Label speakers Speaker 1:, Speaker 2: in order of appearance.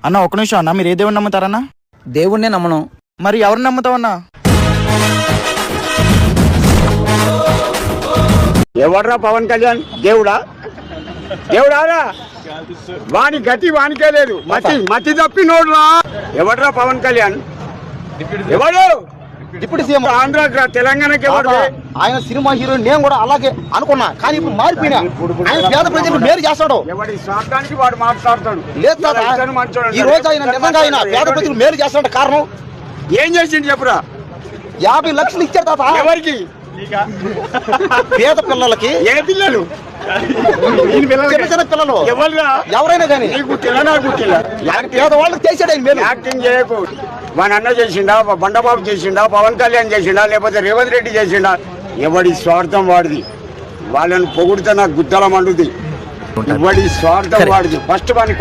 Speaker 1: అన్న ఒక నిమిషం అన్న, మీరు ఏ దేవుని నమ్ముతారన్నా?
Speaker 2: దేవుణ్ణే నమ్మను.
Speaker 1: మరి ఎవరిని నమ్ముతావన్నా?
Speaker 3: ఎవడ్రా పవన్ కళ్యాణ్? దేవుడా? దేవుడారా? వాని గతి వానికే లేదు. మతి తప్పినోడ్రా. ఎవడ్రా పవన్ కళ్యాణ్? ఎవడు?
Speaker 4: డిప్యూటీ సీఎం
Speaker 3: ఆంధ్ర తెలంగాణకి ఎవడు?
Speaker 4: ఆయన సినిమా హీరో. నేను కూడా అలాగే అనుకున్నా, కానీ ఇప్పుడు మారిపోయినా. ఆయన పేద ప్రజలు మేలు చేస్తాడు.
Speaker 3: ఎవడి స్వార్థానికి వాడు మాట్లాడతాడు.
Speaker 4: లేదు తాత, ఈ రోజు ఆయన నిజంగా ఆయన పేద ప్రజలు మేలు చేస్తాడు. కారణం
Speaker 3: ఏం చేసిండు చెప్పురా?
Speaker 4: 50 లక్షలు ఇచ్చారు తాత.
Speaker 3: ఎవరికి?
Speaker 4: పేద పిల్లలకి.
Speaker 3: ఏ పిల్లలు?
Speaker 4: చిన్న చిన్న పిల్లలు ఎవరైనా కానీ పేదవాళ్ళకి చేసాడు ఆయన మేలు.
Speaker 3: యాక్టింగ్ చేయకు. వాని అన్న చేసిండా, బండబాబు చేసిండా, పవన్ కళ్యాణ్ చేసిండా, లేకపోతే రేవంత్ రెడ్డి చేసిండా? ఎవడి స్వార్థం వాడిది. వాళ్ళని పొగుడితే నాకు గుద్దల మండుది. ఎవడి స్వార్థం వాడిది. ఫస్ట్ వాడిని